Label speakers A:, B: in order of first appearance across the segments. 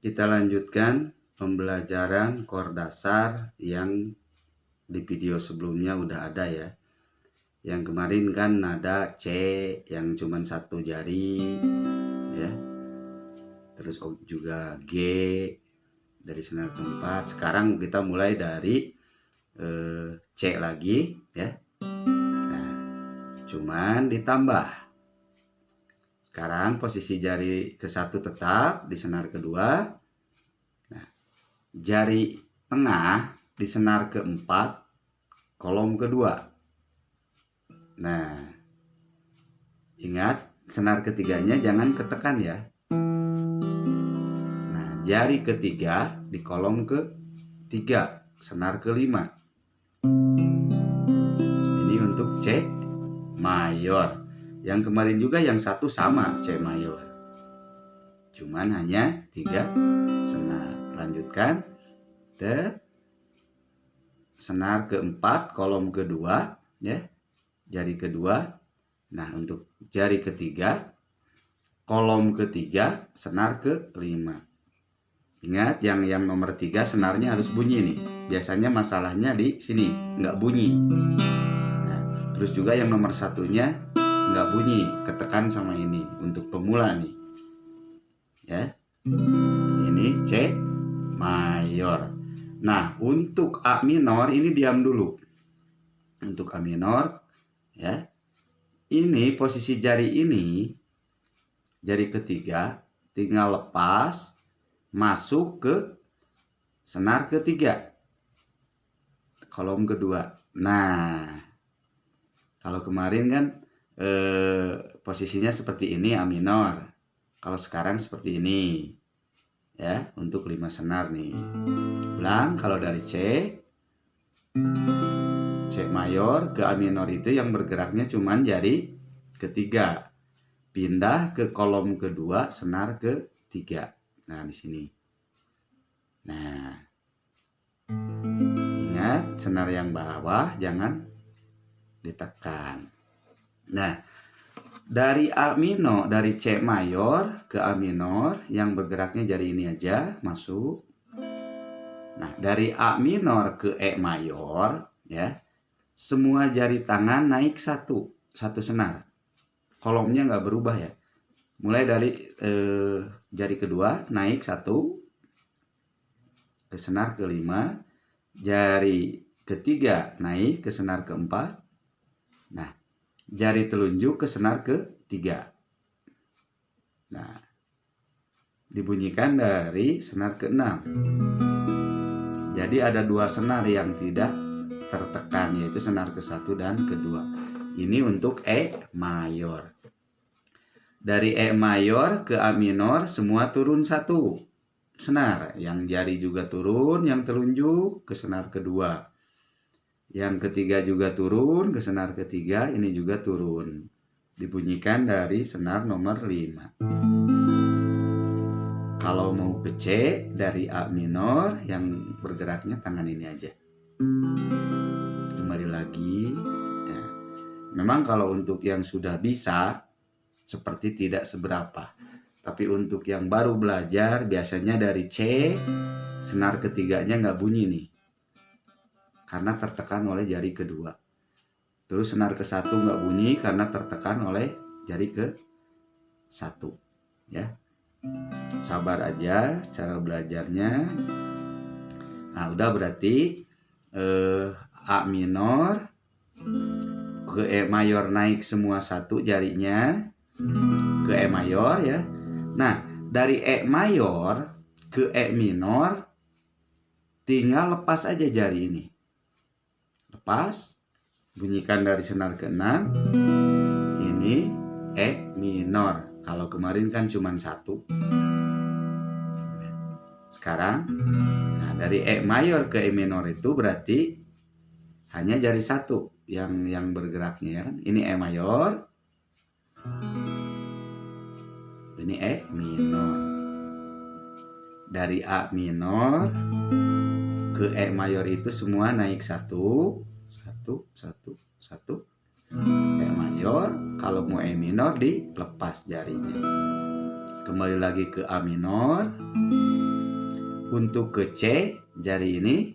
A: Kita lanjutkan pembelajaran chord dasar yang di video sebelumnya udah ada ya. Yang kemarin kan nada C yang cuman satu jari ya. Terus juga G dari senar keempat. Sekarang kita mulai dari C lagi ya. Nah, cuman ditambah. Sekarang posisi jari ke satu tetap di senar kedua. Nah, jari tengah di senar keempat kolom kedua. Nah, ingat senar ketiganya jangan ketekan ya. Nah, jari ketiga di kolom ketiga senar kelima. Ini untuk C mayor. Yang kemarin juga yang satu sama C mayor. Cuman hanya 3 senar. Lanjutkan. Senar keempat kolom kedua ya. Jari kedua. Nah, untuk jari ketiga kolom ketiga senar kelima. Ingat yang nomor 3 senarnya harus bunyi nih. Biasanya masalahnya di sini nggak bunyi. Nah, terus juga yang nomor satunya nggak bunyi, ketekan sama ini untuk pemula nih ya. Ini C mayor. Nah, untuk A minor ini diam dulu. Untuk A minor ya, ini posisi jari ini, jari ketiga tinggal lepas masuk ke senar ketiga kolom kedua. Nah, kalau kemarin kan posisinya seperti ini A minor. Kalau sekarang seperti ini ya, untuk 5 senar nih. Ulang, kalau dari C mayor ke A minor itu yang bergeraknya cuman jari ketiga. Pindah ke kolom kedua senar ketiga. Nah, di sini. Nah, ingat senar yang bawah jangan ditekan. Nah, dari A minor, dari C mayor ke A minor yang bergeraknya jari ini aja masuk. Nah, dari A minor ke E mayor ya, semua jari tangan naik satu senar. Kolomnya nggak berubah ya. Mulai dari jari kedua naik satu ke senar kelima, jari ketiga naik ke senar keempat. Nah, jari telunjuk ke senar ketiga. Nah, dibunyikan dari senar keenam. Jadi ada 2 senar yang tidak tertekan, yaitu senar ke-1 dan kedua. Ini untuk E mayor. Dari E mayor ke A minor semua turun 1 senar. Yang jari juga turun, yang telunjuk ke senar kedua. Yang ketiga juga turun ke senar ketiga, ini juga turun. Dibunyikan dari senar nomor 5. Kalau mau ke C dari A minor yang bergeraknya tangan ini aja. Kembali lagi. Nah, memang kalau untuk yang sudah bisa seperti tidak seberapa. Tapi untuk yang baru belajar biasanya dari C senar ketiganya nggak bunyi nih. Karena tertekan oleh jari kedua. Terus senar ke-1 nggak bunyi karena tertekan oleh jari ke-1 ya. Sabar aja cara belajarnya. Nah, udah berarti A minor ke E mayor naik semua 1 jarinya ke E mayor ya. Nah, dari E mayor ke E minor tinggal lepas aja jari ini. Lepas, bunyikan dari senar ke-6. Ini E minor. Kalau kemarin kan cuma 1. Sekarang, nah dari E mayor ke E minor itu berarti hanya jari 1 yang bergeraknya ya kan. Ini E mayor. Ini E minor. Dari A minor ke E mayor itu semua naik 1 E mayor. Kalau mau E minor dilepas jarinya. Kembali lagi ke A minor. Untuk ke C, jari ini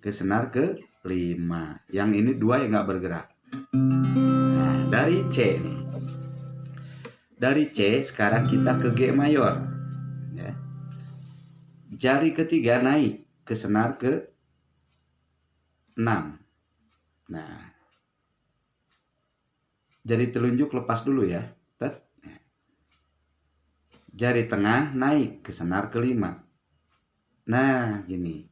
A: ke senar ke 5. Yang ini 2 yang nggak bergerak. Nah, dari C nih. Dari C sekarang kita ke G mayor. Ya. Jari ketiga naik ke senar ke 6. Nah, jari telunjuk lepas dulu ya. Jari tengah naik ke senar ke 5. Nah, gini.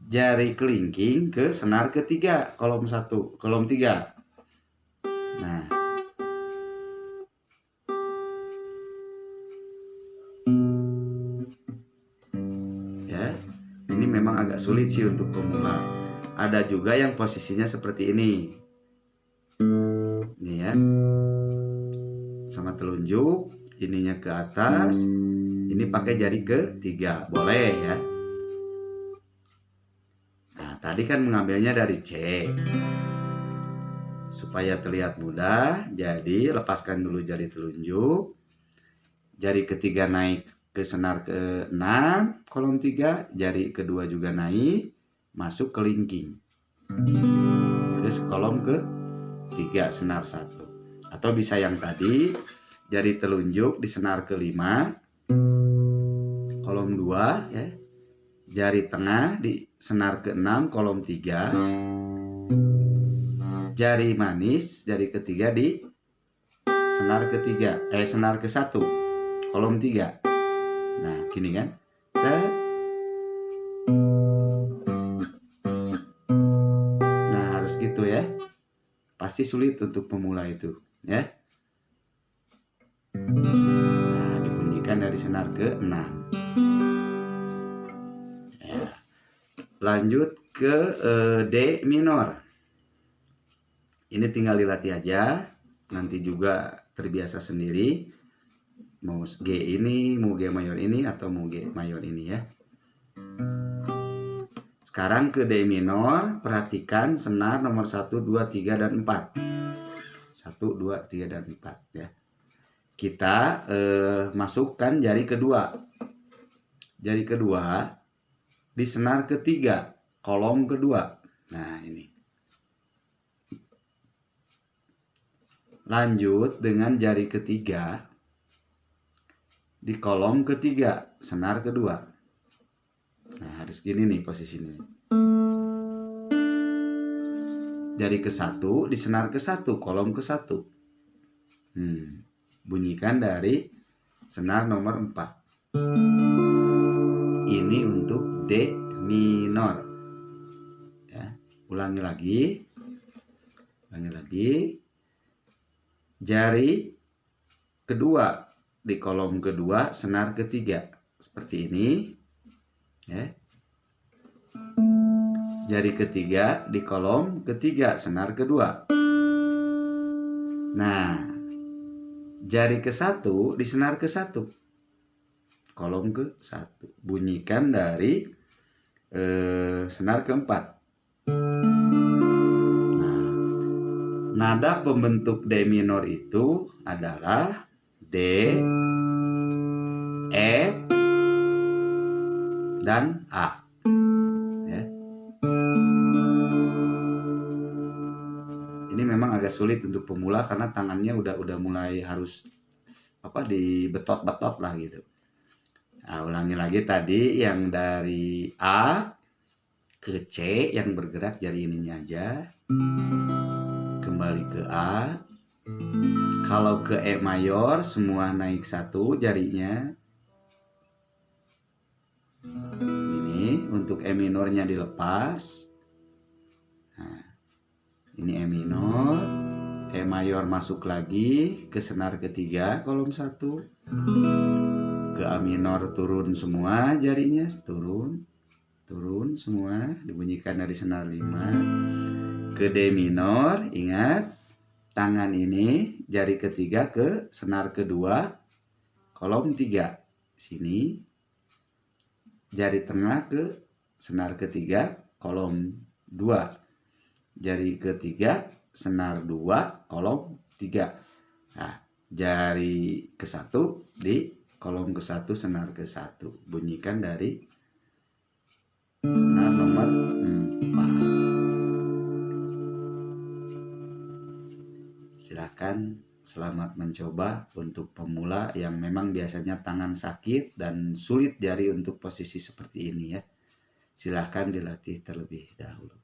A: Jari kelingking ke senar ketiga, kolom 1, kolom 3. Nah. Ya. Ini memang agak sulit sih untuk pemula. Ada juga yang posisinya seperti ini. Nih ya. Sama telunjuk, ininya ke atas. Ini pakai jari ketiga, boleh ya. Nah, tadi kan mengambilnya dari C. Supaya terlihat mudah, jadi lepaskan dulu jari telunjuk. Jari ketiga naik ke senar ke 6, kolom 3. Jari kedua juga naik, masuk ke kelingking. Ke kolom ke 3, senar 1. Atau bisa yang tadi, jari telunjuk di senar ke 5, kolom 2 ya. Jari tengah di senar ke 6, kolom 3. Jari manis, jari ketiga di senar ketiga, senar ke 1, kolom 3. Nah, gini kan. Nah, harus gitu ya. Pasti sulit untuk pemula itu, ya. Nah, dibunyikan dari senar ke 6. Ya. Lanjut ke D minor. Ini tinggal dilatih aja, nanti juga terbiasa sendiri. Mau G ini, mau G mayor ini, atau mau G mayor ini ya. Sekarang ke D minor, perhatikan senar nomor 1, 2, 3, dan 4. 1, 2, 3, dan 4 ya. Kita masukkan jari kedua. Jari kedua di senar ketiga, kolom kedua. Nah, ini. Lanjut dengan jari ketiga di kolom ketiga, senar kedua. Nah, harus gini nih posisinya. Jari ke 1 di senar ke 1, kolom ke 1. Bunyikan dari senar nomor 4. Ini untuk D minor. Ya, ulangi lagi. Jari kedua di kolom kedua, senar ketiga, seperti ini ya. Jari ketiga di kolom ketiga, senar kedua. Nah, jari ke 1 di senar ke 1, kolom ke 1. Bunyikan dari senar keempat. Nada pembentuk D minor itu adalah D, F, dan A. Ya. Ini memang agak sulit untuk pemula karena tangannya udah mulai harus dibetot-betot lah gitu. Nah, ulangi lagi tadi yang dari A ke C yang bergerak jari ininya aja. Kembali ke A. Kalau ke E mayor semua naik 1 jarinya. Ini untuk E minornya dilepas. Nah, ini E minor. E mayor masuk lagi ke senar ketiga, kolom 1. Ke A minor turun semua jarinya, turun semua, dibunyikan dari senar 5. Ke D minor, ingat tangan ini jari ketiga ke senar kedua, kolom 3 sini. Jari tengah ke senar ketiga, kolom 2. Jari ketiga senar 2, kolom 3. Nah, jari ke 1 di kolom ke-1 senar ke-1. Bunyikan dari senar nomor 4. Silakan, selamat mencoba untuk pemula yang memang biasanya tangan sakit dan sulit jari untuk posisi seperti ini ya. Silahkan dilatih terlebih dahulu.